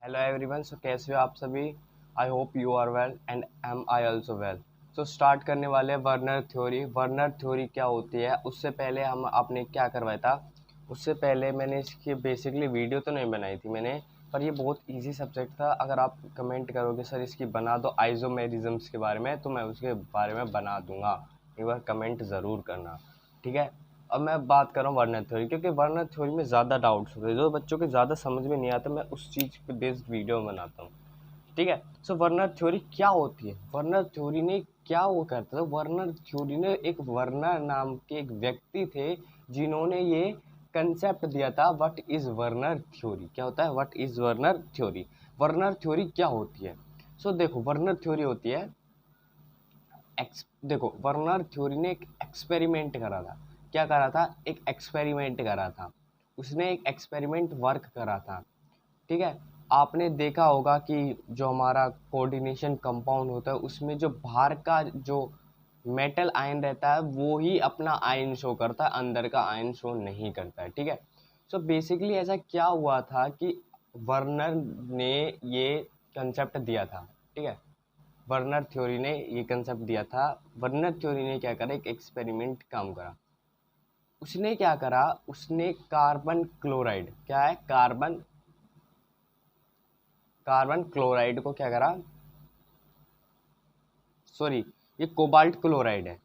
Hello everyone, सो कैसे हो आप सभी। I hope you are well and am I also well. So start करने वाले हैं वर्नर थ्योरी। वर्नर थ्योरी क्या होती है, उससे पहले हम आपने क्या करवाया था। उससे पहले मैंने इसकी बेसिकली वीडियो तो नहीं बनाई थी मैंने, पर ये बहुत इजी सब्जेक्ट था। अगर आप कमेंट करोगे सर इसकी बना दो आइसोमेरिज्म्स के बारे में, तो मैं उसके बारे में बना दूंगा। एक बार कमेंट ज़रूर करना, ठीक है। अब मैं बात कर रहा हूँ वर्नर थ्योरी, क्योंकि वर्नर थ्योरी में ज़्यादा डाउट्स होते हैं जो बच्चों के ज़्यादा समझ में नहीं आता। मैं उस चीज़ पे बेस्ड वीडियो बनाता हूँ, ठीक है। सो वर्नर थ्योरी क्या होती है। वर्नर थ्योरी ने क्या वो करता था, वर्नर थ्योरी ने एक वर्नर नाम के एक व्यक्ति थे जिन्होंने ये कंसेप्ट दिया था। व्हाट इज वर्नर थ्योरी, क्या होता है what is Werner theory. Werner theory क्या होती है। सो देखो वर्नर थ्योरी होती है देखो वर्नर थ्योरी ने एक एक्सपेरिमेंट करा था। क्या करा था, एक एक्सपेरिमेंट करा था। उसने एक एक्सपेरिमेंट वर्क करा था, ठीक है। आपने देखा होगा कि जो हमारा कोऑर्डिनेशन कंपाउंड होता है उसमें जो बाहर का जो मेटल आयन रहता है वो ही अपना आयन शो करता है, अंदर का आयन शो नहीं करता है, ठीक है। सो बेसिकली ऐसा क्या हुआ था कि वर्नर ने ये कंसेप्ट दिया था, ठीक है। वर्नर थ्योरी ने ये कंसेप्ट दिया था। वर्नर थ्योरी ने क्या करा, एक एक्सपेरिमेंट काम करा। उसने क्या करा, उसने कार्बन क्लोराइड, क्या है कार्बन, कार्बन क्लोराइड को क्या करा, सॉरी ये कोबाल्ट क्लोराइड है,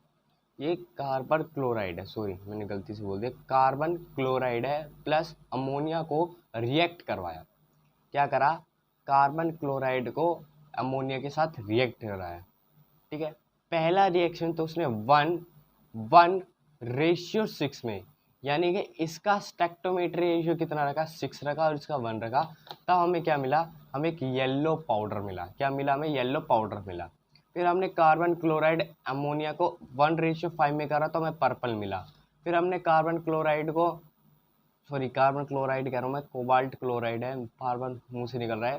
ये कार्बन क्लोराइड है, सॉरी मैंने गलती से बोल दिया, कार्बन क्लोराइड है, प्लस अमोनिया को रिएक्ट करवाया। क्या करा, कार्बन क्लोराइड को अमोनिया के साथ रिएक्ट कराया, ठीक है। पहला रिएक्शन तो उसने 1:1:6 में, यानी कि इसका स्टेक्टोमेट्री रेशियो कितना रखा, 6 रखा और इसका 1 रखा। तब हमें क्या मिला, हमें एक येलो पाउडर मिला। क्या मिला, हमें येलो पाउडर मिला। फिर हमने कार्बन क्लोराइड अमोनिया को 1:5 में करा तो हमें पर्पल मिला। फिर हमने कार्बन क्लोराइड को, सॉरी कार्बन क्लोराइड कह रहा हूँ मैं, कोबाल्ट क्लोराइड है, कार्बन मुंह से निकल रहा है।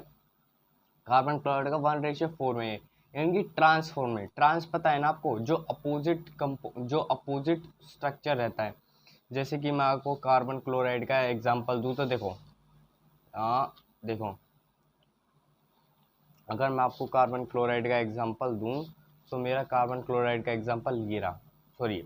कार्बन क्लोराइड का 1:4 में है, यानी कि ट्रांसफॉर्म में, ट्रांस पता है ना आपको, जो अपोजिट स्ट्रक्चर रहता है। जैसे कि मैं आपको कार्बन क्लोराइड का एग्जांपल दूं तो देखो, हाँ देखो, अगर मैं आपको कार्बन क्लोराइड का एग्जांपल दूं तो मेरा कार्बन क्लोराइड का एग्जांपल ये रहा, सॉरी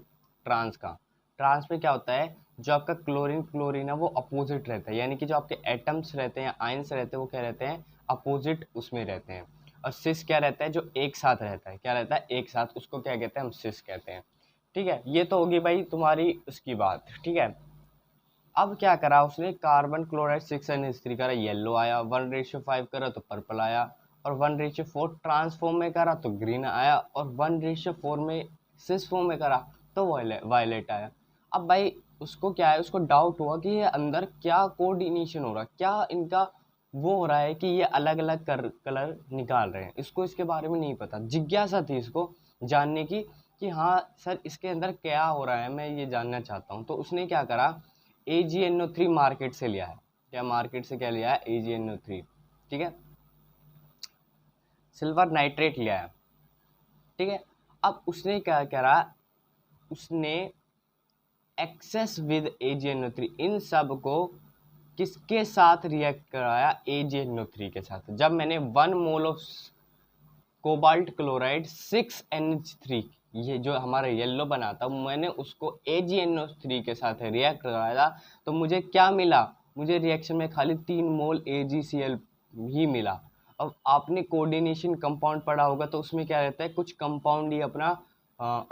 ट्रांस का। ट्रांस में क्या होता है, जो आपका क्लोरीन क्लोरीन है वो अपोजिट रहता है, यानी कि जो आपके एटम्स रहते हैं, आयंस रहते हैं, वो क्या रहते हैं, अपोजिट उसमें रहते हैं। और सिस क्या रहता है, जो एक साथ रहता है, क्या रहता है एक साथ, उसको क्या कहते हैं, हम सिस कहते हैं, ठीक है। ये तो होगी भाई तुम्हारी उसकी बात, ठीक है। अब क्या करा उसने, कार्बन क्लोराइड 6NH3 करा, येलो आया। 1:5 करा तो पर्पल आया। और 1:4 ट्रांसफॉर्म में करा तो ग्रीन आया। और 1:4 में सिस फॉर्म में करा तो वायलेट आया। अब भाई उसको क्या है, उसको डाउट हुआ कि ये अंदर क्या कोऑर्डिनेशन हो रहा है, क्या इनका वो हो रहा है कि ये अलग अलग कलर निकाल रहे हैं। इसको इसके बारे में नहीं पता, जिज्ञासा थी इसको जानने की कि हाँ सर इसके अंदर क्या हो रहा है, मैं ये जानना चाहता हूँ। तो उसने क्या करा, AgNO3 मार्केट से लिया है। क्या मार्केट से क्या लिया है, AgNO3, ठीक है, सिल्वर नाइट्रेट लिया है, ठीक है। अब उसने क्या करा, उसने एक्सेस विद AgNO3 इन सब को किसके साथ रिएक्ट कराया, AgNO3 के साथ। जब मैंने 1 mole of cobalt chloride 6NH3, ये जो हमारा येलो बना था, मैंने उसको AgNO3 के साथ रिएक्ट कराया तो मुझे क्या मिला, मुझे रिएक्शन में खाली 3 मोल AgCl ही मिला। अब आपने कोऑर्डिनेशन कंपाउंड पढ़ा होगा तो उसमें क्या रहता है, कुछ कंपाउंड ही अपना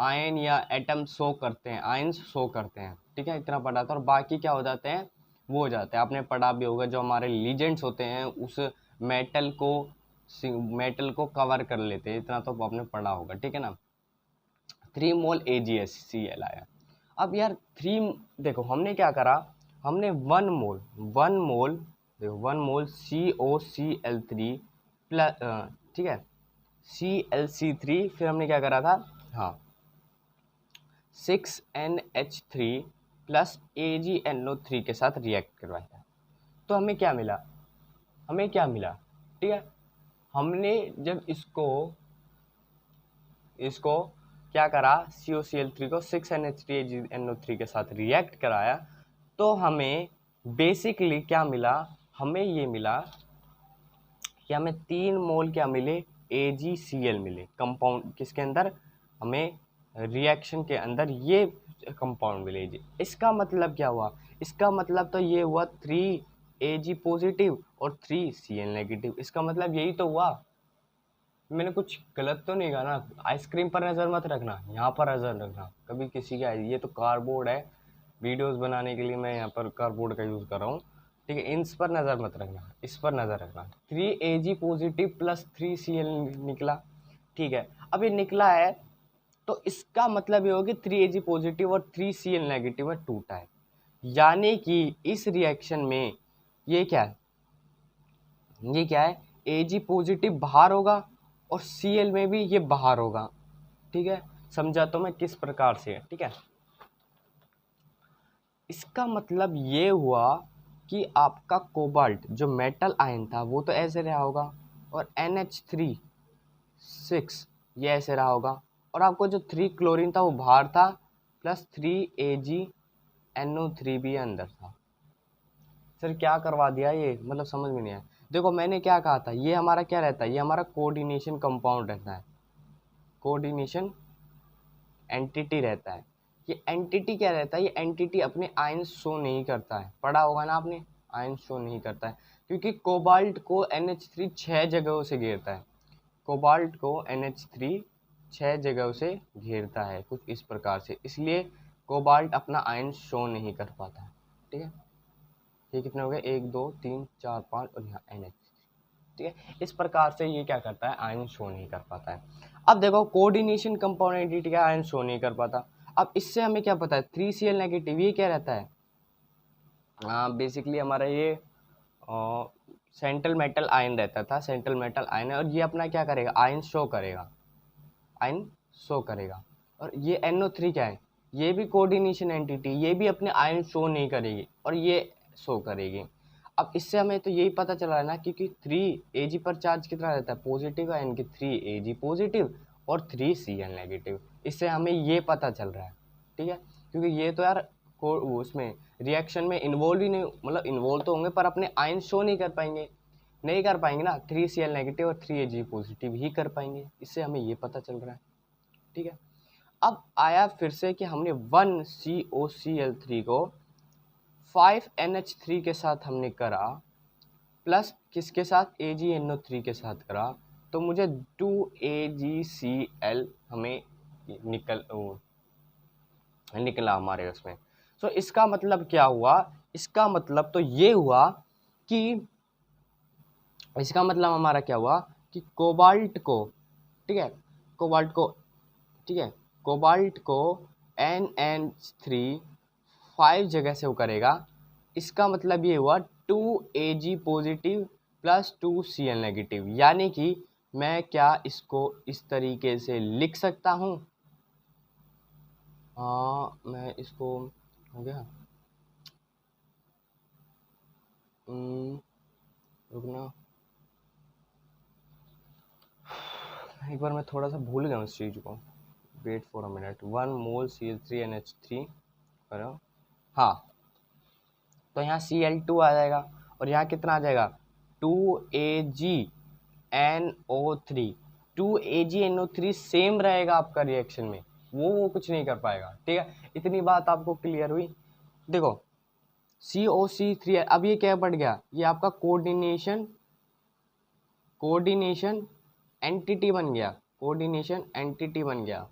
आयन या एटम शो करते हैं, आयंस शो करते हैं, ठीक है, इतना पढ़ा था। और बाकी क्या हो जाते हैं, वो हो जाते हैं, आपने पढ़ा भी होगा, जो हमारे लीजेंड्स होते हैं उस मेटल को मेटल को कवर कर लेते हैं, इतना तो आपने पढ़ा होगा, ठीक है ना। 3 मोल AgCl आया। अब यार 3, देखो हमने क्या करा, हमने 1 मोल देखो 1 मोल COCl3 प्लस, ठीक है, ClC3, फिर हमने क्या करा था, हाँ 6NH3 प्लस AgNO3 के साथ रिएक्ट करवाया। तो हमें क्या मिला, हमें क्या मिला, ठीक है। हमने जब इसको इसको क्या करा, COCl3 को 6NH3AgNO3 के साथ रिएक्ट कराया तो हमें बेसिकली क्या मिला, हमें ये मिला कि हमें 3 मोल क्या मिले, AgCl मिले कंपाउंड, किसके अंदर, हमें रिएक्शन के अंदर ये कंपाउंड मिले जी। इसका मतलब क्या हुआ, इसका मतलब तो ये हुआ 3Ag पॉजिटिव और 3Cl नेगेटिव। इसका मतलब यही तो हुआ। मैंने कुछ गलत तो नहीं कहा ना। आइसक्रीम पर नज़र मत रखना, यहाँ पर नज़र रखना। कभी किसी का, ये तो कार्डबोर्ड है, वीडियोस बनाने के लिए मैं यहाँ पर कार्डबोर्ड का यूज़ कर रहा हूँ, ठीक है। इस पर नज़र मत रखना, इस पर नज़र रखना। 3Ag पॉजिटिव प्लस 3Cl निकला, ठीक है। अब ये निकला है तो इसका मतलब ये होगा कि 3Ag पॉजिटिव और 3Cl नेगेटिव है, टूटा है। यानी कि इस रिएक्शन में ये क्या है, ये क्या है, Ag पॉजिटिव बाहर होगा और Cl में भी ये बाहर होगा, ठीक है। समझा तो मैं किस प्रकार से है, ठीक है। इसका मतलब ये हुआ कि आपका कोबाल्ट जो मेटल आयन था वो तो ऐसे रहा होगा, और NH3 6 ये ऐसे रहा होगा, और आपको जो 3 क्लोरीन था वो बाहर था, प्लस 3AgNO3 भी अंदर था। सर क्या करवा दिया ये, मतलब समझ में नहीं आया। देखो मैंने क्या कहा था, ये हमारा क्या रहता है, ये हमारा कोऑर्डिनेशन कंपाउंड रहता है, कोऑर्डिनेशन एंटिटी रहता है। ये एंटिटी क्या रहता है, ये एंटिटी अपने आयन शो नहीं करता है, पढ़ा होगा ना आपने, आयन शो नहीं करता है, क्योंकि कोबाल्ट को NH3 6 जगहों से घेरता है। कोबाल्ट को NH3 6 जगहों से घेरता है कुछ इस प्रकार से, इसलिए कोबाल्ट अपना आयन शो नहीं कर पाता है, ठीक है। ये कितने हो गए, 1 2 3 4 5 और यहाँ NH, ठीक है। इस प्रकार से ये क्या करता है, आयन शो नहीं कर पाता है। अब देखो कोऑर्डिनेशन कंपाउंड एंटिटी का आयन शो नहीं कर पाता। अब इससे हमें क्या पता है, 3Cl नेगेटिव ये क्या रहता है, बेसिकली हमारा ये सेंट्रल मेटल आयन रहता था, सेंट्रल मेटल आयन है, और ये अपना क्या करेगा, आयन शो करेगा, आयन शो करेगा। और ये NO3 क्या है, ये भी कोऑर्डिनेशन एंटिटी, ये भी अपने आयन शो नहीं करेगी और ये शो करेगी। अब इससे हमें तो यही पता चला है ना, क्योंकि 3Ag पर चार्ज कितना रहता है, पॉजिटिव है, यानी कि 3Ag पॉजिटिव और 3Cl नेगेटिव। इससे हमें ये पता चल रहा है, ठीक है। क्योंकि ये तो यार उसमें रिएक्शन में इन्वॉल्व ही नहीं, मतलब इन्वॉल्व तो होंगे पर अपने आयन शो नहीं कर पाएंगे, नहीं कर पाएंगे ना, 3Cl नेगेटिव और 3Ag पॉजिटिव ही कर पाएंगे। इससे हमें ये पता चल रहा है, ठीक है। अब आया फिर से कि हमने 1COCl3 को 5NH3 के साथ हमने करा, प्लस किसके साथ, AgNO3 के साथ करा, तो मुझे 2AgCl हमें निकला हमारे उसमें। सो इसका मतलब क्या हुआ, इसका मतलब तो ये हुआ कि, इसका मतलब हमारा क्या हुआ कि कोबाल्ट को, ठीक है, कोबाल्ट को, ठीक है, कोबाल्ट को NH3 5 जगह से वो करेगा। इसका मतलब ये हुआ 2Ag positive plus 2Cl negative. यानी कि मैं क्या इसको इस तरीके से लिख सकता हूँ, हाँ मैं इसको, हो गया, रुकना एक बार, मैं थोड़ा सा भूल गया उस चीज़ को, wait for a minute. 1 mole Cl3NH3 करो, हाँ, तो यहाँ Cl2 आ जाएगा और यहाँ कितना आ जाएगा, 2AgNO3। 2AgNO3 सेम रहेगा आपका रिएक्शन में, वो कुछ नहीं कर पाएगा, ठीक है। इतनी बात आपको क्लियर हुई। देखो COC3, अब ये क्या बढ़ गया, ये आपका कोऑर्डिनेशन एंटिटी बन गया, कोऑर्डिनेशन एंटिटी बन गया,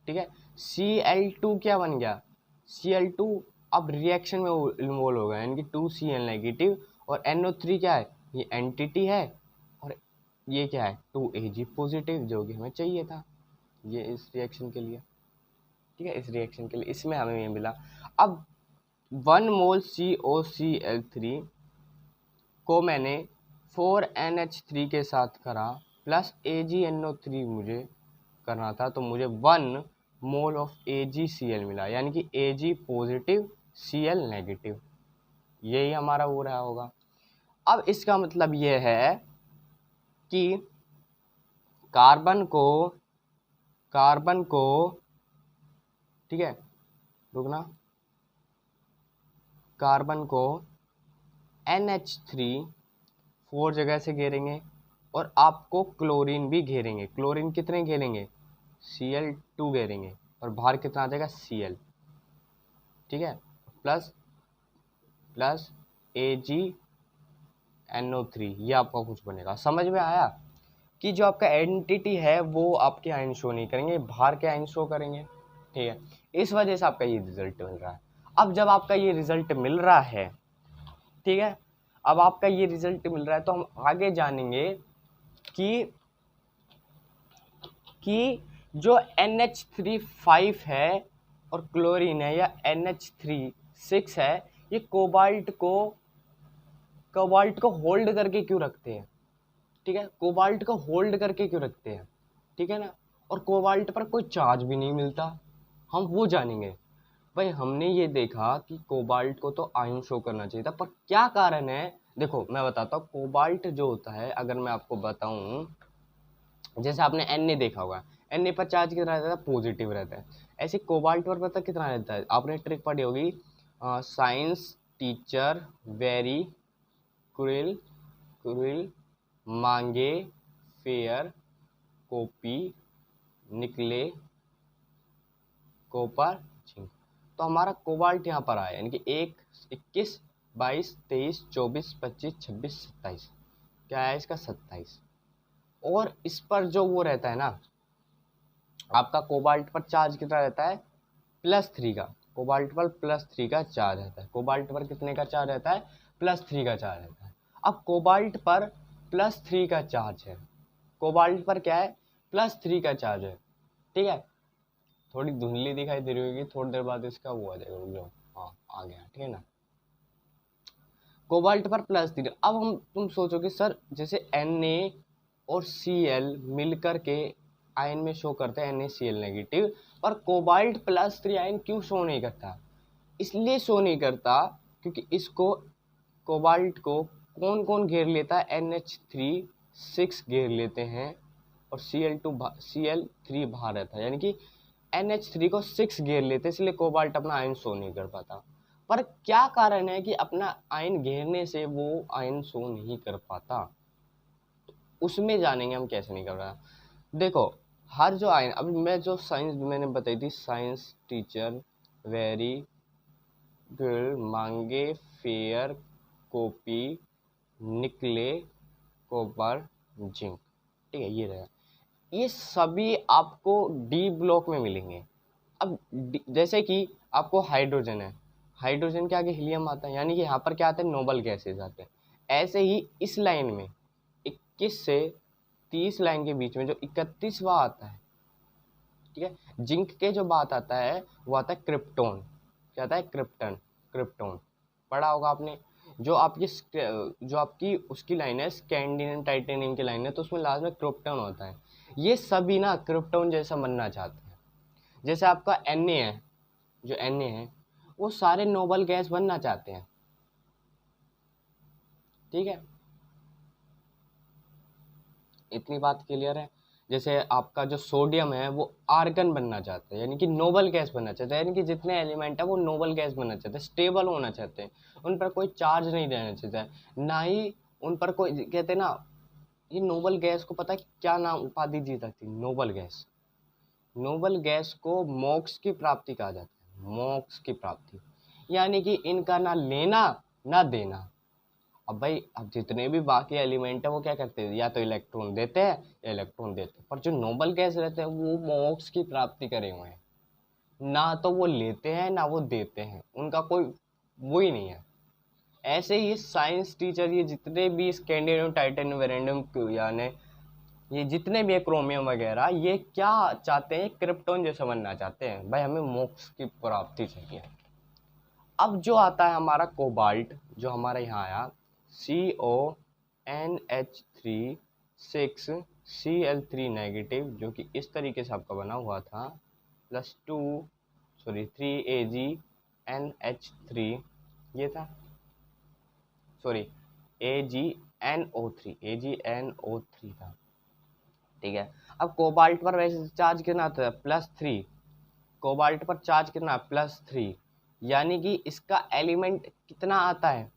ठीक है। Cl2 क्या बन गया, Cl2 अब रिएक्शन में इन्वॉल्व होगा, यानी कि 2Cl नेगेटिव, और NO3 क्या है, ये एंटिटी है, और ये क्या है, 2Ag पॉजिटिव, जो कि हमें चाहिए था ये इस रिएक्शन के लिए, ठीक है, इस रिएक्शन के लिए, इसमें हमें ये मिला। अब 1 मोल COCl3 को मैंने 4NH3 के साथ करा, प्लस AgNO3 मुझे करना था, तो मुझे 1 मोल ऑफ AgCl मिला, यानी कि Ag पॉजिटिव Cl नेगेटिव, यही हमारा हो रहा होगा। अब इसका मतलब ये है कि कार्बन को, ठीक है, रुकना, कार्बन को NH3 4 जगह से घेरेंगे, और आपको क्लोरीन भी घेरेंगे। क्लोरीन कितने घेरेंगे? Cl2 घेरेंगे और बाहर कितना आ जाएगा? Cl। ठीक है, प्लस प्लस AgNO3, ये आपका कुछ बनेगा। समझ में आया कि जो आपका एंटिटी है वो आपके आयन शो नहीं करेंगे, बाहर के आयन शो करेंगे। ठीक है, इस वजह से आपका ये रिजल्ट मिल रहा है। अब जब आपका ये रिजल्ट मिल रहा है, ठीक है, अब आपका ये रिजल्ट मिल रहा है तो हम आगे जानेंगे कि जो NH3 5 है और क्लोरीन है या NH3 6 है, ये कोबाल्ट को होल्ड करके क्यों रखते हैं? ठीक है, कोबाल्ट को होल्ड करके क्यों रखते हैं? ठीक है ना, और कोबाल्ट पर कोई चार्ज भी नहीं मिलता, हम वो जानेंगे। भाई हमने ये देखा कि कोबाल्ट को तो आयन शो करना चाहिए था, पर क्या कारण है? देखो मैं बताता हूँ। कोबाल्ट जो होता है, अगर मैं आपको बताऊं, जैसे आपने Na देखा होगा, Na पर चार्ज कितना रहता है? पॉजिटिव रहता है। ऐसे कोबाल्ट पर पता कितना रहता है? आपने ट्रिक पढ़ी होगी, science teacher very cruel cruel मांगे फेयर कॉपी निकले कॉपर जिंक। तो हमारा कोबाल्ट यहाँ पर आया, यानी कि 1, 21, 22, 23, 24, 25, 26, 27। क्या है इसका? 27। और इस पर जो वो रहता है ना, आपका कोबाल्ट पर चार्ज कितना रहता है? +3 का। कोबाल्ट पर +3 का चार्ज रहता है। कोबाल्ट पर कितने का चार्ज रहता है? +3 का चार्ज रहता है। अब कोबाल्ट पर +3 का चार्ज है, कोबाल्ट पर क्या है? +3 का चार्ज है। ठीक है, थोड़ी धुंधली दिखाई दे रही होगी, थोड़ी देर बाद इसका वो आ जाएगा। रुक जाओ, हाँ आ गया। ठीक है ना, कोबाल्ट पर +3। अब तुम सोचोगे सर, जैसे Na और Cl मिलकर के आयन में शो करते हैं NaCl नेगेटिव, पर कोबाल्ट +3 आयन क्यों शो नहीं करता? इसलिए शो नहीं करता क्योंकि इसको, कोबाल्ट को कौन कौन घेर लेता है? NH3 6 घेर लेते हैं और Cl3 बाहर रहता है, यानी कि NH3 को 6 घेर लेते हैं, इसलिए कोबाल्ट अपना आयन शो नहीं कर पाता। पर क्या कारण है कि अपना आयन घेरने से वो आयन शो नहीं कर पाता? उसमें जानेंगे हम कैसे नहीं कर रहा। देखो, हर जो आयन, अभी मैं जो साइंस मैंने बताई थी, साइंस टीचर वेरी गुड मांगे फेयर कॉपी निकले कॉपर जिंक। ठीक है, ये रहा। ये सभी आपको डी ब्लॉक में मिलेंगे। अब जैसे कि आपको हाइड्रोजन है, हाइड्रोजन के आगे हीलियम आता है, यानी कि यहाँ पर क्या आते हैं? नोबल गैसेज आते हैं। ऐसे ही इस लाइन में 21 से 30 लाइन के बीच में जो 31वां आता है, ठीक है, जिंक के जो बात आता है वो आता है क्रिप्टोन। क्या आता है? क्रिप्टोन पढ़ा होगा आपने। जो आपकी उसकी लाइन है, स्कैंडियम टाइटेनियम की लाइन है, तो उसमें लास्ट में क्रिप्टोन होता है। ये सभी ना क्रिप्टोन जैसा बनना चाहते हैं। जैसे आपका Na है, जो Na है वो सारे नोबल गैस बनना चाहते हैं। ठीक है, इतनी बात क्लियर है। जैसे आपका जो सोडियम है वो आर्गन बनना चाहता है, यानी कि नोबल गैस बनना चाहता है, यानी कि जितने एलिमेंट है वो नोबल गैस बनना चाहते हैं, स्टेबल होना चाहते हैं, उन पर कोई चार्ज नहीं रहना चाहता है, ना ही उन पर कोई, कहते हैं ना, ये नोबल गैस को पता है क्या नाम उपाधि दी जाती है? Noble gas. नोबल गैस को मोक्ष की प्राप्ति कहा जाता है, मोक्ष की प्राप्ति, यानी कि इनका ना लेना ना देना। अब भाई, अब जितने भी बाकी एलिमेंट है वो क्या करते हैं? या तो इलेक्ट्रॉन देते हैं या इलेक्ट्रॉन देते हैं, पर जो नोबल गैस रहते हैं वो मोक्ष की प्राप्ति करे हुए हैं, ना तो वो लेते हैं ना वो देते हैं, उनका कोई वो ही नहीं है। ऐसे ही साइंस टीचर, ये जितने भी स्कैंडियम टाइटेनियम वेरेंडियम यानी ये जितने भी है, क्रोमियम वगैरह, ये क्या चाहते हैं? क्रिप्टोन जैसा बनना चाहते हैं। भाई हमें मोक्ष की प्राप्ति चाहिए। अब जो आता है हमारा कोबाल्ट, जो हमारा यहाँ आया, CONH3 6 Cl3 नेगेटिव, जो कि इस तरीके से आपका बना हुआ था, +3 AgNH3, ये था, सॉरी AgNO3 था। ठीक है, अब कोबाल्ट पर वैसे चार्ज कितना आता है? +3। कोबाल्ट पर चार्ज कितना? +3, यानी कि इसका एलिमेंट कितना आता है?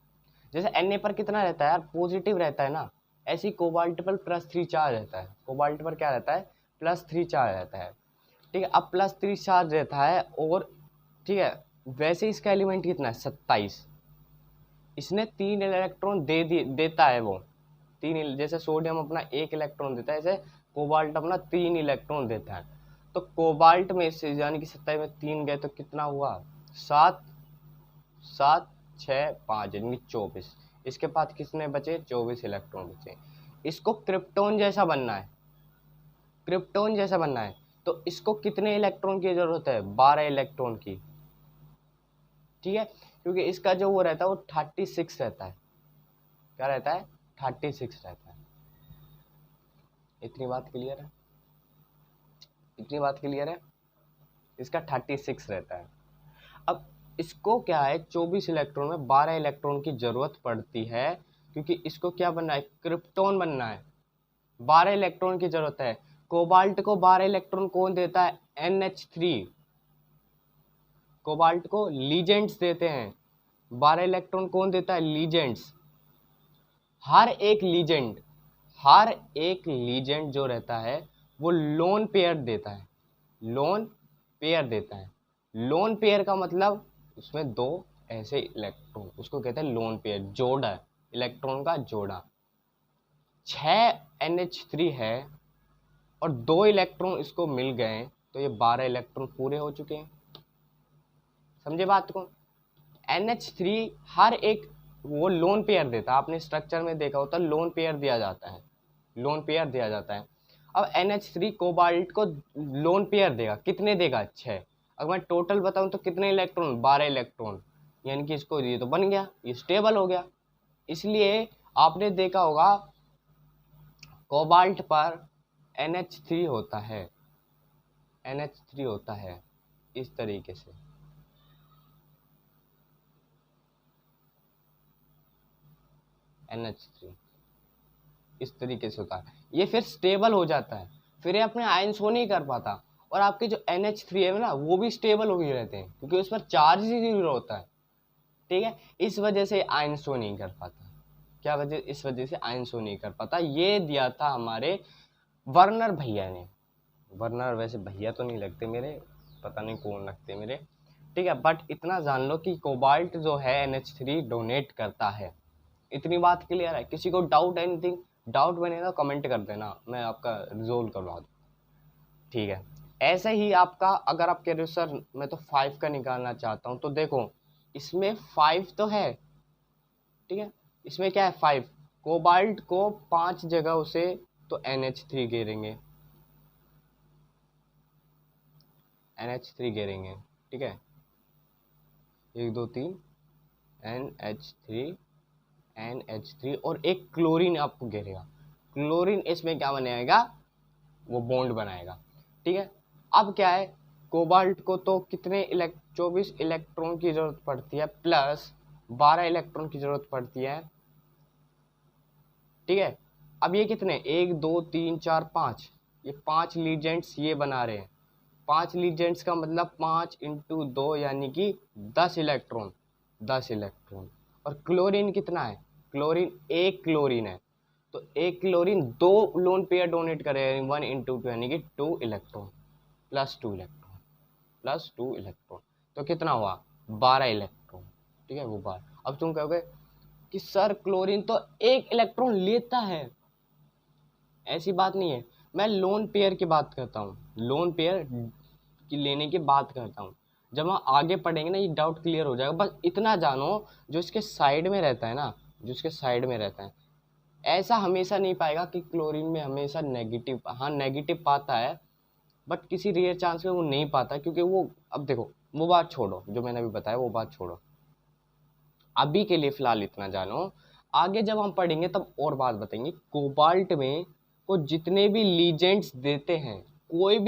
जैसे Na पर कितना रहता है यार? पॉजिटिव रहता है ना, ऐसे ही कोबाल्ट पर +3 चार्ज रहता है, कोबाल्ट पर क्या रहता है, +3 चार्ज रहता है, ठीक है। अब +3 चार्ज रहता है और ठीक है, वैसे इसका एलिमेंट कितना है, 27। इसने 3 इलेक्ट्रॉन देता है वो, जैसे सोडियम अपना 1 इलेक्ट्रॉन देता है, ऐसे कोबाल्ट अपना 3 इलेक्ट्रॉन देता है। तो कोबाल्ट में से यानी कि 27 में 3 गए तो कितना हुआ, 7 7 6 5 यानी 24। इसके पास कितने बचे, 24 इलेक्ट्रॉन बचे। इसको क्रिप्टोन जैसा बनना है, क्रिप्टोन जैसा बनना है, तो इसको कितने इलेक्ट्रॉन की जरूरत है, 12 इलेक्ट्रॉन की, ठीक है। क्योंकि इसका जो वो रहता है वो 36 रहता है, क्या रहता है, 36 रहता है। इतनी बात क्लियर है, इतनी बात क्लियर है, इसका 36 रहता है। अब इसको क्या है, 24 इलेक्ट्रॉन में 12 इलेक्ट्रॉन की जरूरत पड़ती है, क्योंकि इसको क्या बनना है, क्रिप्टोन बनना है, 12 इलेक्ट्रॉन की जरूरत है। कोबाल्ट को 12 इलेक्ट्रॉन कौन देता है, NH3। कोबाल्ट को लीजेंड्स देते हैं, 12 इलेक्ट्रॉन कौन देता है, लीजेंड्स। हर एक लीजेंड जो रहता है वो लोन पेयर देता है, लोन पेयर देता है। लोन पेयर का मतलब उसमें 2 ऐसे इलेक्ट्रॉन, उसको कहते हैं लोन पेयर, जोड़ा, इलेक्ट्रॉन का जोड़ा। 6 NH3 है और 2 इलेक्ट्रॉन इसको मिल गए, तो ये 12 इलेक्ट्रॉन पूरे हो चुके हैं। समझे बात को। NH3 हर एक वो लोन पेयर देता है, आपने स्ट्रक्चर में देखा होता है, लोन पेयर दिया जाता है, लोन पेयर दिया जाता है। अब NH3 कोबाल्ट को लोन पेयर देगा, कितने देगा, 6। अगर मैं टोटल बताऊं तो कितने इलेक्ट्रॉन, 12 इलेक्ट्रॉन, यानी कि इसको ये तो बन गया, ये स्टेबल हो गया। इसलिए आपने देखा होगा कोबाल्ट पर NH3 होता है, NH3 होता है इस तरीके से, NH3 इस तरीके से होता है। ये फिर स्टेबल हो जाता है, फिर ये अपने आयन शो नहीं कर पाता, और आपके जो NH3 है ना वो भी स्टेबल हो गए रहते हैं, क्योंकि उस पर चार्ज ही 0 होता है, ठीक है। इस वजह से आयन शो नहीं कर पाता, क्या वजह, इस वजह से आयन शो नहीं कर पाता। ये दिया था हमारे वर्नर भैया ने। वर्नर वैसे भैया तो नहीं लगते मेरे, पता नहीं कौन लगते मेरे, ठीक है। बट इतना जान लो कि कोबाल्ट जो है NH3 डोनेट करता है। इतनी बात क्लियर है, किसी को डाउट, एनीथिंग डाउट बने तो कमेंट कर देना, मैं आपका रिजोल्व करवा दूँ, ठीक है। ऐसे ही आपका, अगर आप कह रहे हो सर मैं तो 5 का निकालना चाहता हूँ, तो देखो इसमें 5 तो है, ठीक है। इसमें क्या है, 5। कोबाल्ट को 5 जगह उसे तो NH3 घेरेंगे, NH3 घेरेंगे, ठीक है। 1 2 3 NH3 और एक क्लोरीन आपको घेरेगा। क्लोरीन इसमें क्या बनाएगा, वो बॉन्ड बनाएगा, ठीक है। अब क्या है, कोबाल्ट को तो कितने 24 इलेक्ट्रॉन की जरूरत पड़ती है, प्लस 12 इलेक्ट्रॉन की जरूरत पड़ती है, ठीक है। अब ये कितने, 1 2 3 4 5, ये 5 लीजेंड्स ये बना रहे हैं। 5 लीजेंड्स का मतलब 5 × 2 यानी कि 10 इलेक्ट्रॉन, 10 इलेक्ट्रॉन। और क्लोरीन कितना है, क्लोरीन 1 क्लोरीन है, तो 1 क्लोरीन 2 लोन पेयर डोनेट करेगा, 1 × 2 यानी कि 2 electron, plus 2 electron, plus 2 electron, तो कितना हुआ, 12 इलेक्ट्रॉन, ठीक है। वो 12। अब तुम कहोगे कि सर क्लोरीन तो 1 इलेक्ट्रॉन लेता है, ऐसी बात नहीं है, मैं लोन पेयर की बात करता हूँ, लोन पेयर की लेने की बात करता हूँ। जब हम आगे पढ़ेंगे ना ये डाउट क्लियर हो जाएगा। बस इतना जानो, जो इसके साइड में रहता है ना, जो इसके साइड में रहता है, ऐसा हमेशा नहीं पाएगा कि क्लोरीन में हमेशा नेगेटिव, हाँ नेगेटिव पाता है, बट किसी रेयर चांस में वो नहीं पाता, क्योंकि वो, अब देखो वो बात छोड़ो, जो मैंने अभी बताया वो बात छोड़ो, अभी के लिए फिलहाल इतना जानो। आगे जब हम पढ़ेंगे तब और बात बताएंगे। कोबाल्ट में को जितने भी लीजेंड्स देते हैं, कोई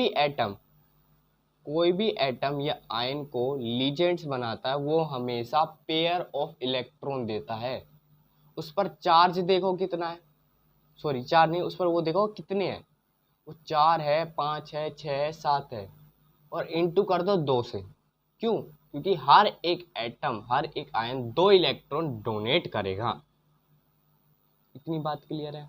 भी एटम या आयन को लीजेंड्स बनाता है, वो हमेशा पेयर ऑफ इलेक्ट्रॉन देता है। उस पर चार्ज देखो कितना है, सॉरी चार नहीं, उस पर वो देखो कितने हैं, वो 4 है, 5 है, 6 है, 7 है, और इंटू कर दो 2 से। क्यों, क्योंकि हर एक एटम, हर एक आयन 2 इलेक्ट्रॉन डोनेट करेगा। इतनी बात क्लियर है।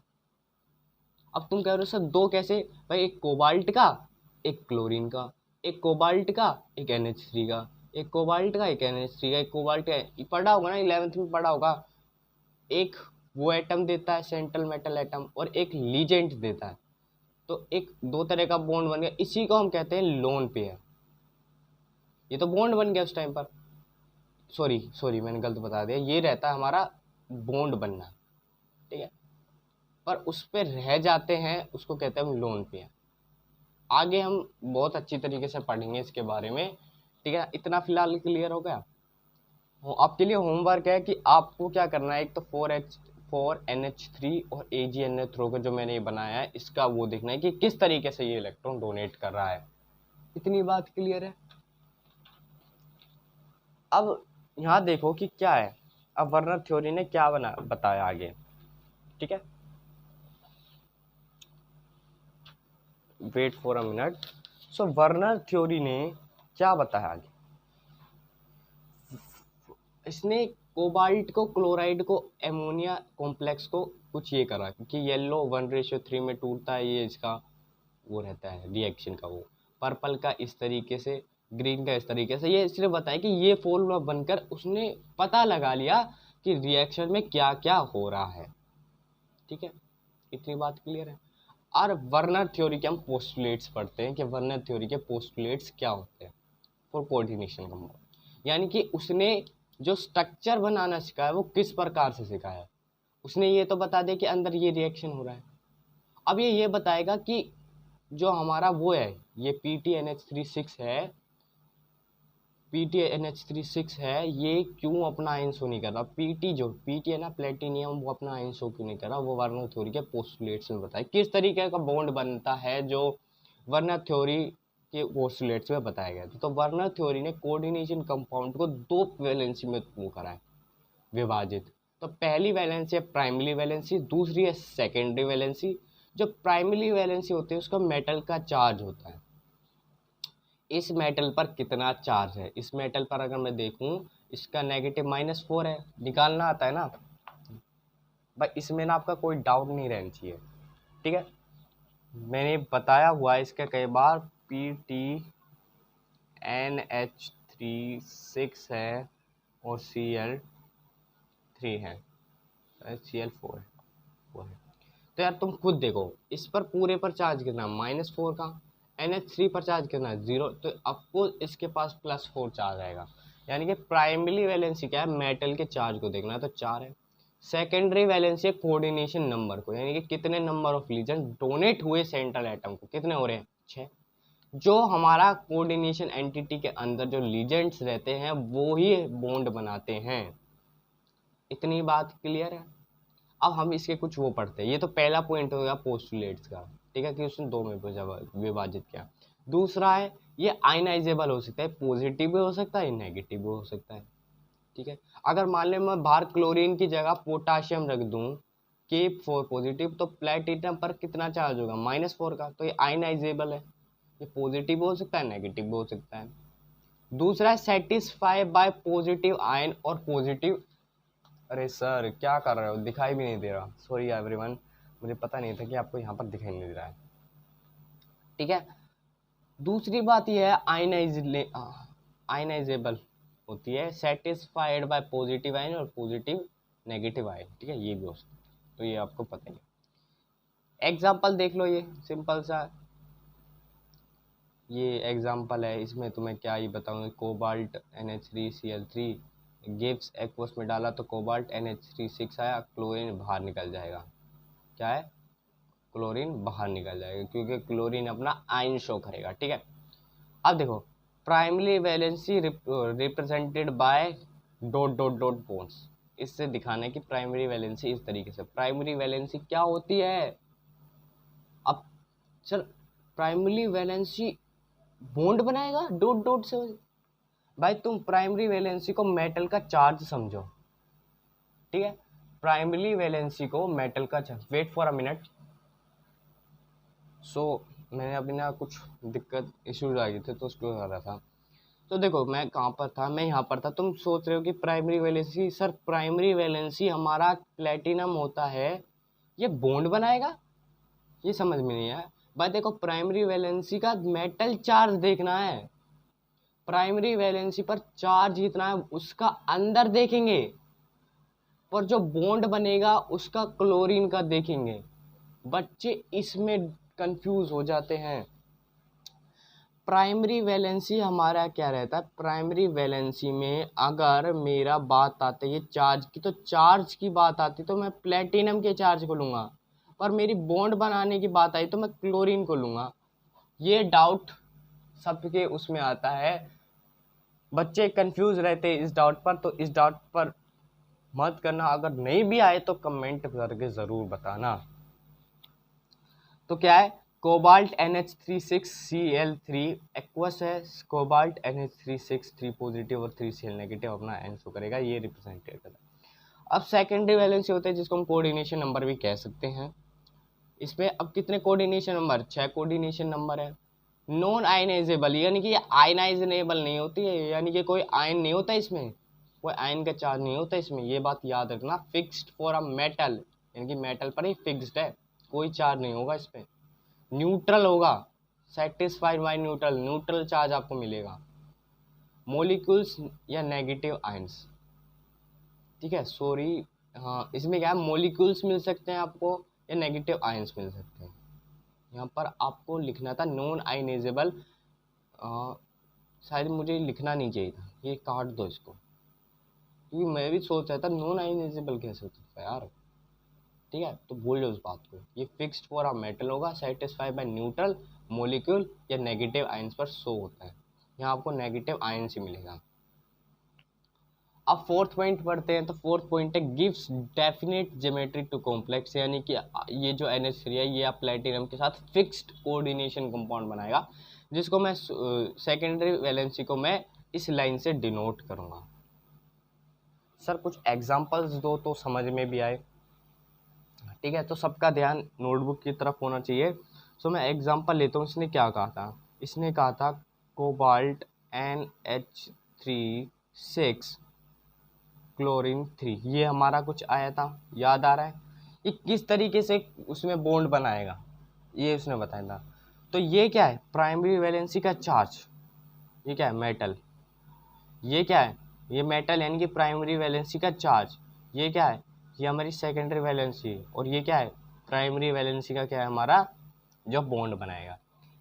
अब तुम कह रहे हो सर दो कैसे? भाई एक कोबाल्ट का, एक क्लोरीन का, एक कोबाल्ट का, एक NH3 का, एक कोबाल्ट का, एक NH3 का, एक कोबाल्ट का। ये पढ़ा होगा ना, 11th में पढ़ा होगा। एक वो एटम देता है सेंट्रल मेटल एटम, और एक लीजेंट देता है। तो एक दो तरह का बॉन्ड बन गया, इसी को हम कहते हैं लोन पेयर। ये तो बॉन्ड बन गया उस टाइम पर। सॉरी मैंने गलत बता दिया, ये रहता है हमारा बॉन्ड बनना, ठीक है। पर उस पर रह जाते हैं, उसको कहते हैं हम लोन पेयर। आगे हम बहुत अच्छी तरीके से पढ़ेंगे इसके बारे में, ठीक है। इतना फिलहाल क्लियर हो गया। आपके लिए होमवर्क है कि आपको क्या करना है, एक तो 4NH3 और AgNH3 का जो मैंने ये बनाया है, इसका वो देखना है कि किस तरीके से ये इलेक्ट्रॉन डोनेट कर रहा है। इतनी बात क्लियर है। अब यहाँ देखो कि क्या है, अब वर्नर थ्योरी ने क्या बताया आगे, ठीक है। Wait for a minute. So Werner theory ने क्या बताया आगे? इसने कोबाल्ट को, क्लोराइड को, एमोनिया कॉम्प्लेक्स को कुछ ये करा कि येलो 1:3 में टूटता है, ये इसका वो रहता है रिएक्शन का, वो पर्पल का इस तरीके से, ग्रीन का इस तरीके से। ये इसलिए बताया कि ये फॉर्मूला बनकर उसने पता लगा लिया कि रिएक्शन में क्या क्या हो रहा है, ठीक है। इतनी बात क्लियर है। और वर्नर थ्योरी के हम पोस्टुलेट्स पढ़ते हैं कि वर्नर थ्योरी के पोस्टुलेट्स क्या होते हैं फॉर कोऑर्डिनेशन का, यानी कि उसने जो स्ट्रक्चर बनाना सिखाया वो किस प्रकार से सिखाया। उसने ये तो बता दिया कि अंदर ये रिएक्शन हो रहा है। अब ये बताएगा कि जो हमारा वो है, ये PTNH36 है, PTNH36 है, ये क्यों अपना आयन शो नहीं कर रहा? PT है ना, प्लेटिनियम, वो अपना आयन शो क्यों नहीं कर रहा? वो वर्नर थ्योरी के पोस्टुलेट्स में बताया किस तरीके का बॉन्ड बनता है, जो वर्नर थ्योरी के पोस्टुलेट्स में बताया गया था। तो वर्नर थ्योरी ने कोऑर्डिनेशन कंपाउंड को दो वैलेंसी में वो करा है, विभाजित। तो पहली वैलेंसी है प्राइमरी वैलेंसी, दूसरी है सेकेंडरी वैलेंसी। जो प्राइमरी वैलेंसी होती है उसका मेटल का चार्ज होता है, इस मेटल पर कितना चार्ज है। इस मेटल पर अगर मैं देखूं, इसका नेगेटिव -4 है, निकालना आता है ना भाई, इसमें ना आपका कोई डाउट नहीं रहना चाहिए, ठीक है। मैंने बताया हुआ है इसका कई बार, PTNH36 है और Cl3 है, Cl4 है, वो है। तो यार तुम खुद देखो, इस पर पूरे पर चार्ज कितना, -4 का, NH3 पर चार्ज कितना है 0, तो आपको इसके पास +4 चार्ज आएगा। यानी कि प्राइमरी वैलेंसी क्या है, मेटल के चार्ज को देखना है, तो 4 है। सेकेंडरी वैलेंसी है कोऑर्डिनेशन नंबर को, यानी कि कितने नंबर ऑफ लीजन डोनेट हुए सेंट्रल एटम को, कितने हो रहे हैं, 6। जो हमारा कोऑर्डिनेशन एंटिटी के अंदर जो लीजेंड्स रहते हैं वो ही बॉन्ड बनाते हैं। इतनी बात क्लियर है। अब हम इसके कुछ वो पढ़ते हैं। ये तो पहला पॉइंट हो गया पोस्टुलेट्स का, ठीक है, कि उसने दो में विभाजित किया। दूसरा है ये आयनाइजेबल हो सकता है, पॉजिटिव भी हो सकता है, नेगेटिव भी हो सकता है, ठीक है। अगर मान ले मैं बाहर क्लोरीन की जगह पोटाशियम रख दूं, K4 पॉजिटिव, तो प्लेटिनम पर कितना चार्ज होगा, -4 का, तो ये आयनाइजेबल है, ये पॉजिटिव हो सकता है, नेगेटिव हो सकता है। दूसरा है सेटिस्फाई बाय पॉजिटिव आयन और पॉजिटिव। अरे सर क्या कर रहे हो, दिखाई भी नहीं दे रहा, सॉरी एवरीवन, मुझे पता नहीं था कि आपको यहाँ पर दिखाई नहीं दे रहा है, ठीक है। दूसरी बात यह है आयनाइजेबल होती है, सेटिस्फाइड बाय पॉजिटिव आयन और पॉजिटिव नेगेटिव आयन, ठीक है, ये भी हो सकता है, तो ये आपको पता ही है। एग्जाम्पल देख लो, ये सिंपल सा ये एग्जाम्पल है, इसमें तुम्हें क्या ही बताऊँ, कोबाल्ट NH3Cl3 गिब्स एक्वस में डाला तो कोबाल्ट NH36 आया, क्लोरीन बाहर निकल जाएगा। क्या है, क्लोरीन बाहर निकल जाएगा, क्योंकि क्लोरीन अपना आयन शो करेगा, ठीक है। अब देखो primary valency represented by dot dot dot bonds, इससे दिखाना है कि प्राइमरी वैलेंसी इस तरीके से, प्राइमरी वैलेंसी क्या होती है। अब सर प्राइमरी वैलेंसी बॉन्ड बनाएगा डॉट डॉट से, भाई तुम प्राइमरी वैलेंसी को मेटल का चार्ज समझो, ठीक है। प्राइमरी वैलेंसी को मेटल का charge, wait for a minute. So मैंने अभी ना कुछ दिक्कत इश्यूज आ गए थे तो उसको कर रहा था। तो देखो मैं कहाँ पर था, मैं यहाँ पर था। तुम सोच रहे हो कि primary valency, sir primary valency हमारा प्लेटिनम होता है, ये बॉन्ड बनाएगा, ये समझ में नहीं आया। भाई देखो प्राइमरी वैलेंसी का मेटल चार्ज देखना है, प्राइमरी वैलेंसी पर चार्ज जितना है उसका अंदर देखेंगे, पर जो बॉन्ड बनेगा उसका क्लोरीन का देखेंगे। बच्चे इसमें कंफ्यूज हो जाते हैं। प्राइमरी वैलेंसी हमारा क्या रहता है, प्राइमरी वैलेंसी में अगर मेरा बात आती है चार्ज की, तो चार्ज की बात आती तो मैं प्लेटिनम के चार्ज को लूँगा, पर मेरी बॉन्ड बनाने की बात आई तो मैं क्लोरीन को लूँगा। ये डाउट सबके उसमें आता है, बच्चे कंफ्यूज रहते हैं इस डाउट पर, तो इस डाउट पर मत करना। अगर नहीं भी आए तो कमेंट करके ज़रूर बताना। तो क्या है, कोबाल्ट NH36Cl3 एक्वस है, कोबाल्ट NH36 3 पॉजिटिव और 3Cl नेगेटिव अपना आंसर करेगा, ये रिप्रेजेंट करता है। अब सेकेंडरी वैलेंसी होते हैं जिसको हम कोऑर्डिनेशन नंबर भी कह सकते हैं। इसमें अब कितने कोऑर्डिनेशन नंबर, 6 कोऑर्डिनेशन नंबर है। नॉन आयनाइजेबल यानी कि ये आयनाइजेबल नहीं होती है, यानी कि कोई आयन नहीं होता इसमें, कोई आयन का चार्ज नहीं होता इसमें, ये बात याद रखना। फिक्स्ड फॉर अ मेटल, यानी कि मेटल पर ही फिक्स्ड है, कोई चार्ज नहीं होगा इस पे। न्यूट्रल होगा, satisfied by neutral, neutral charge आपको मिलेगा। मोलिक्यूल्स या नेगेटिव आयंस, ठीक है, सॉरी, हाँ इसमें क्या है, मोलिक्यूल्स मिल सकते हैं आपको या नेगेटिव आयंस मिल सकते हैं। यहाँ पर आपको लिखना था नॉन आयनाइजेबल, शायद मुझे लिखना नहीं चाहिए था, ये काट दो इसको, क्योंकि मैं भी सोच रहा था नॉन आयनाइजेबल कैसे हो सकता है यार। ठीक है, तो भूल जाओ उस बात को। ये फिक्स्ड फॉर अ मेटल होगा, सेटिस्फाई बाय न्यूट्रल मॉलिक्यूल या नेगेटिव आयंस पर शो होता है। यहाँ आपको नेगेटिव आयंस ही मिलेगा। अब फोर्थ पॉइंट पढ़ते हैं, तो फोर्थ पॉइंट है gives definite geometry to complex, यानी कि ये जो NH3 है ये आप प्लेटिनम के साथ फिक्स्ड कोऑर्डिनेशन कंपाउंड बनाएगा, जिसको मैं सेकेंडरी वैलेंसी को मैं इस लाइन से डिनोट करूँगा। सर कुछ एग्जाम्पल्स दो तो समझ में भी आए। ठीक है, तो सबका ध्यान नोटबुक की तरफ होना चाहिए। सो मैं एग्जांपल लेता हूँ। इसने क्या कहा था, इसने कहा था कोबाल्ट NH36 क्लोरीन 3, ये हमारा कुछ आया था, याद आ रहा है? ये किस तरीके से उसमें बॉन्ड बनाएगा ये उसने बताया था। तो ये क्या है, प्राइमरी वैलेंसी का चार्ज, ये क्या है, मेटल, ये क्या है, ये मेटल यानी कि प्राइमरी वैलेंसी का चार्ज, ये क्या है, ये हमारी सेकेंडरी वैलेंसी, और ये क्या है, प्राइमरी वैलेंसी का क्या है हमारा जो बॉन्ड बनाएगा।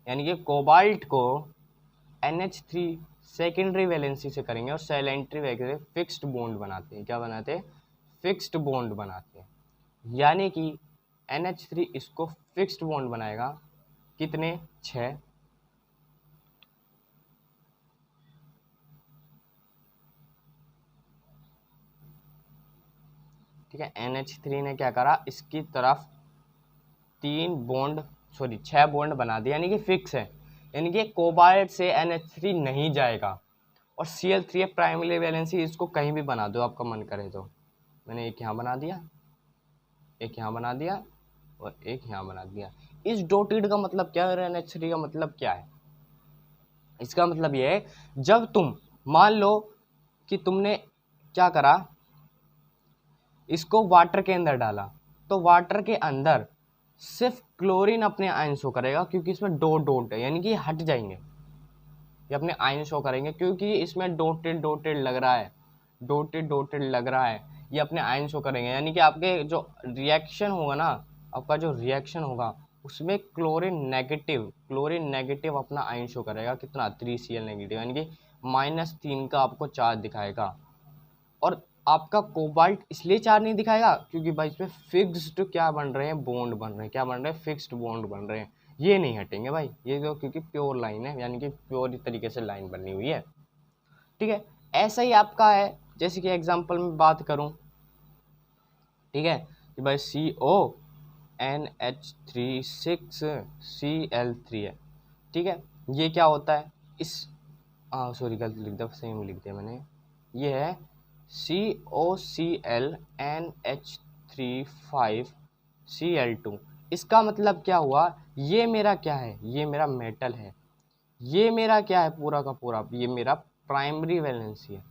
यानी कि कोबाल्ट को NH3 सेकेंडरी वैलेंसी से करेंगे और सैलेंट्री वैलेंसी फिक्स्ड बॉन्ड बनाते हैं। क्या बनाते हैं, फिक्स्ड बॉन्ड बनाते हैं, यानी कि NH3 इसको फिक्स्ड बॉन्ड बनाएगा, कितने, 6। ठीक है, NH3 ने क्या करा, इसकी तरफ 6 बॉन्ड बना दिया, यानी कि फिक्स है, यानी कि कोबाल्ट से NH3 नहीं जाएगा। और Cl3 प्राइमरी वैलेंसी, इसको कहीं भी बना दो आपका मन करे तो। मैंने एक यहाँ बना दिया, एक यहाँ बना दिया और एक यहाँ बना दिया। इस डॉटेड का मतलब क्या है, NH3 का मतलब क्या है, इसका मतलब ये है जब तुम मान लो कि तुमने क्या करा, इसको वाटर के अंदर डाला, तो वाटर के अंदर सिर्फ क्लोरीन अपने आयन शो करेगा, क्योंकि इसमें डॉट डॉट है, यानी कि हट जाएंगे, ये अपने आयन शो करेंगे, क्योंकि इसमें डॉटेड डॉटेड लग रहा है, डॉटेड डॉटेड लग रहा है, ये अपने आयन शो करेंगे। यानी कि आपके जो रिएक्शन होगा ना, आपका जो रिएक्शन होगा उसमें क्लोरीन नेगेटिव अपना आयन शो करेगा, कितना, 3Cl नेगेटिव, यानी कि -3 का आपको चार्ज दिखाएगा। और आपका कोबाल्ट इसलिए चार्ज नहीं दिखाएगा क्योंकि भाई इसमें फिक्स्ड क्या बन रहे हैं, बॉन्ड बन रहे हैं, क्या बन रहे हैं, फिक्स्ड बॉन्ड बन रहे हैं, ये नहीं हटेंगे भाई, ये जो, क्योंकि प्योर लाइन है, यानी कि प्योर तरीके से लाइन बनी हुई है। ठीक है, ऐसा ही आपका है, जैसे कि एग्जांपल में बात करूं, ठीक है, कि भाई CONH36Cl3 है। ठीक है, ये क्या होता है, इस सॉरी गलत लिख दिया, सेम लिख दिया मैंने, ये है COClNH35Cl2। इसका मतलब क्या हुआ, ये मेरा क्या है, ये मेरा मेटल है, ये मेरा क्या है, पूरा का पूरा ये मेरा प्राइमरी वैलेंसी है।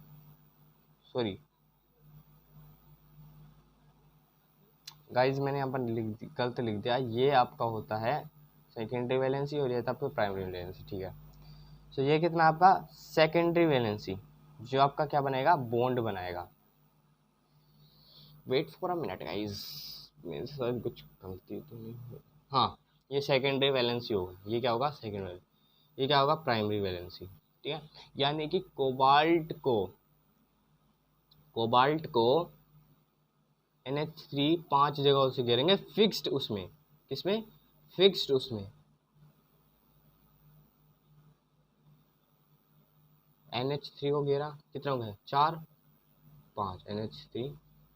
सॉरी गाइज मैंने यहाँ पर गलत लिख दिया, ये आपका होता है सेकेंडरी वैलेंसी और ये था आपका प्राइमरी वैलेंसी, ठीक है। सो ये कितना आपका सेकेंडरी वैलेंसी, जो आपका क्या बनाएगा, बॉन्ड बनाएगा। Wait for a minute guys, मेरे साथ कुछ गलती तो नहीं हो, हाँ ये सेकेंडरी वैलेंसी होगा, ये क्या होगा सेकेंडरी, ये क्या होगा प्राइमरी वैलेंसी, ठीक है। यानी कि कोबाल्ट को NH3 5 जगहों से घेरेंगे फिक्स्ड, उसमें किसमें, फिक्स्ड उसमें NH3 को घेरा, कितना हो गया 4 5 NH3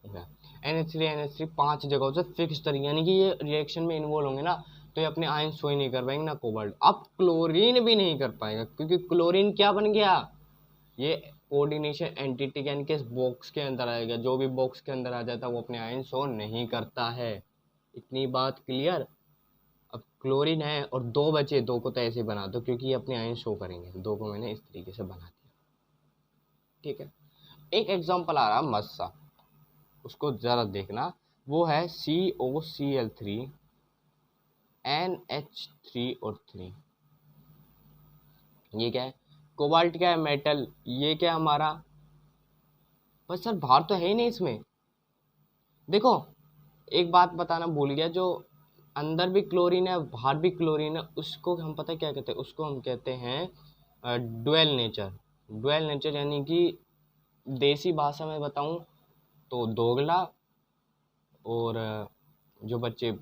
हो गया, NH3 5 जगहों से फिक्स्ड तरीके, यानी कि ये रिएक्शन में इन्वॉल्व होंगे ना तो ये अपने आयन शो ही नहीं कर पाएंगे ना कोबाल्ट। अब क्लोरीन भी नहीं कर पाएगा, क्योंकि क्लोरीन क्या बन गया, ये कोऑर्डिनेशन एंटिटी यानी कि इस बॉक्स के अंदर आएगा, जो भी बॉक्स के अंदर आ जाता है वो अपने आयन शो नहीं करता है। इतनी बात क्लियर। अब क्लोरीन है और 2 बचे, 2 को तो ऐसे बना दो क्योंकि ये अपने आयन शो करेंगे, 2 को मैंने इस तरीके से बना दिया, ठीक है। एक एग्जांपल आ रहा मस्त सा, उसको जरा देखना, वो है COCl3 NH3 और 3। ये क्या है, कोबाल्ट क्या है मेटल, ये क्या हमारा, बस सर भार तो है ही नहीं इसमें। देखो एक बात बताना भूल गया, जो अंदर भी क्लोरीन है बाहर भी क्लोरीन है, उसको हम पता क्या कहते हैं, उसको हम कहते हैं डुअल नेचर। डुअल नेचर यानी कि देसी भाषा में बताऊं तो दोगला, और जो बच्चे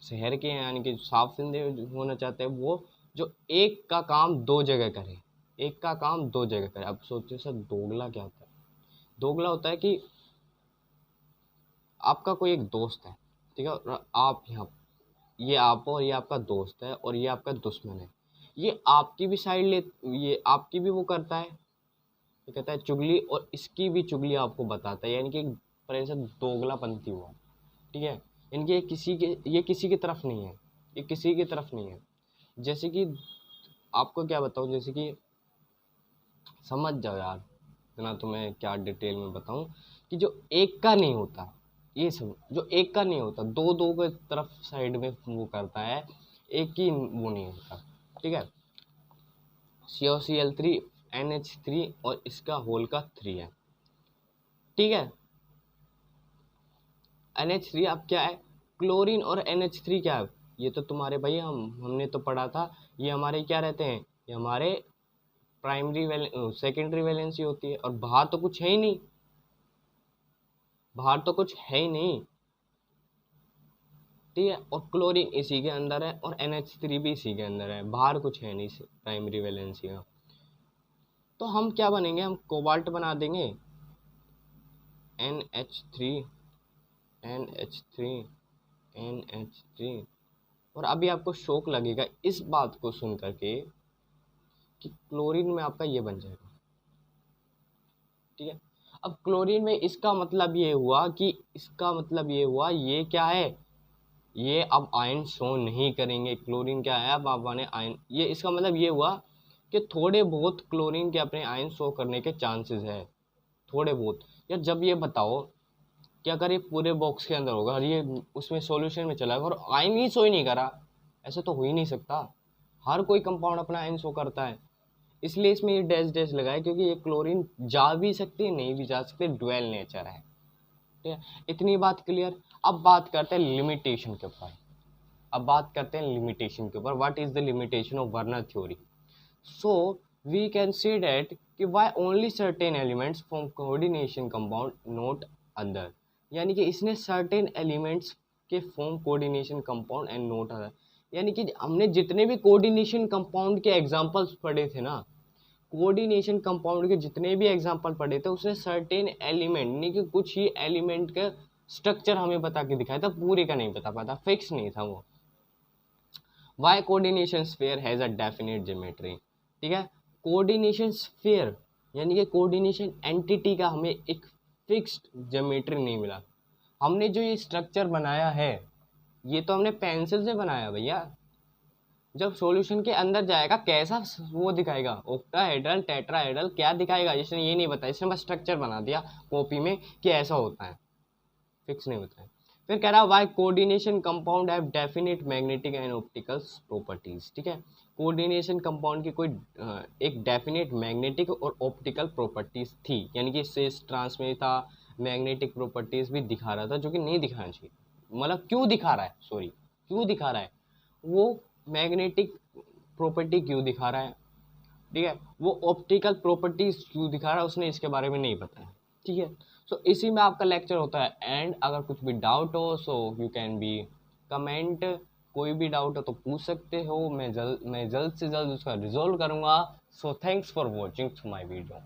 शहर के हैं यानी कि साफ जिंदे होना चाहते हैं, वो जो एक का काम 2 जगह करे, एक का काम 2 जगह करे। अब सोचिए सर दोगला क्या होता है, दोगला होता है कि आपका कोई एक दोस्त है, ठीक है, और आप यहाँ, ये आप हो और ये आपका दोस्त है और ये आपका दुश्मन है, ये आपकी भी साइड ले, ये आपकी भी वो करता है, ये कहता है चुगली, और इसकी भी चुगली आपको बताता है, यानी कि एक तरह से दोगलापंथी हुआ, ठीक है। इनके ये किसी की तरफ नहीं है, ये किसी की तरफ नहीं है। जैसे कि आपको क्या बताऊँ, जैसे कि समझ जाओ यार, इतना तो मैं क्या डिटेल में बताऊं, कि जो एक का नहीं होता, ये सब जो एक का नहीं होता, 2 के तरफ साइड में वो करता है, एक ही वो नहीं होता, ठीक है। COCl3 NH3 और इसका होल का 3 है, ठीक है। NH3 अब क्या है, क्लोरीन और NH3 क्या है, ये तो तुम्हारे भाई हमने तो पढ़ा था, ये हमारे क्या रहते हैं, ये हमारे सेकेंडरी वैलेंसी होती है, और बाहर तो कुछ है ही नहीं, बाहर तो कुछ है ही नहीं, ठीक है। और क्लोरीन इसी के अंदर है और NH3 भी इसी के अंदर है, बाहर कुछ है नहीं प्राइमरी वैलेंसी का। तो हम क्या बनेंगे, हम कोबाल्ट बना देंगे, NH3 NH3 NH3। और अभी आपको शौक लगेगा इस बात को सुन करके कि क्लोरीन में आपका ये बन जाएगा, ठीक है। अब क्लोरीन में इसका मतलब ये हुआ कि ये क्या है, ये अब आयन शो नहीं करेंगे, क्लोरीन क्या है अब अपने आयन, ये इसका मतलब ये हुआ कि थोड़े बहुत क्लोरीन के अपने आयन शो करने के चांसेस है, थोड़े बहुत। या जब ये बताओ कि अगर ये पूरे बॉक्स के अंदर होगा और ये उसमें सॉल्यूशन में चला गया और आयन ही शो ही नहीं करा, ऐसा तो हो ही नहीं सकता, हर कोई कंपाउंड अपना आयन शो करता है, इसलिए इसमें ये डैश डैश लगाए, क्योंकि ये क्लोरीन जा भी सकती है नहीं भी जा सकते, डुअल नेचर है, ठीक है। इतनी बात क्लियर। अब बात करते हैं लिमिटेशन के ऊपर, what is the limitation of Werner theory. So we can say that कि why only certain elements form coordination compound not other, यानी कि इसने सर्टेन एलिमेंट्स के form coordination compound and not other, यानी कि हमने जितने भी कोऑर्डिनेशन कंपाउंड के एग्जांपल्स पढ़े थे ना, कोऑर्डिनेशन कंपाउंड के जितने भी एग्जांपल पढ़े थे, उसने सर्टेन एलिमेंट यानी कि कुछ ही एलिमेंट का स्ट्रक्चर हमें बता के दिखाया था, पूरे का नहीं बता पाता, फिक्स नहीं था वो। Why coordination sphere has a definite geometry, ठीक है। कोऑर्डिनेशन स्फीयर यानी कि कोऑर्डिनेशन एंटिटी का हमें एक फिक्स्ड ज्योमेट्री नहीं मिला। हमने जो ये स्ट्रक्चर बनाया है, ये तो हमने पेंसिल से बनाया भैया, जब सॉल्यूशन के अंदर जाएगा कैसा वो दिखाएगा, ऑक्टाहेड्रल टेट्राहेड्रल क्या दिखाएगा, इसने ये नहीं बताया, इसने बस स्ट्रक्चर बना दिया कॉपी में कि ऐसा होता है, फिक्स नहीं होता है। फिर कह रहा है why coordination compound have definite magnetic and optical properties. ठीक है, कोऑर्डिनेशन कंपाउंड की कोई एक डेफिनेट मैग्नेटिक और ऑप्टिकल प्रॉपर्टीज थी, यानी कि सिस ट्रांस में था, मैग्नेटिक प्रॉपर्टीज भी दिखा रहा था, जो कि नहीं दिखाना चाहिए। मतलब क्यों दिखा रहा है, सॉरी क्यों दिखा रहा है, वो मैग्नेटिक प्रॉपर्टी क्यों दिखा रहा है, ठीक है, वो ऑप्टिकल प्रॉपर्टीज क्यों दिखा रहा है, उसने इसके बारे में नहीं बताया। ठीक है, सो इसी में आपका लेक्चर होता है एंड। अगर कुछ भी डाउट हो so you can be comment, कोई भी डाउट हो तो पूछ सकते हो, मैं जल्द से जल्द उसका रिजॉल्व करूंगा। So thanks for watching my video.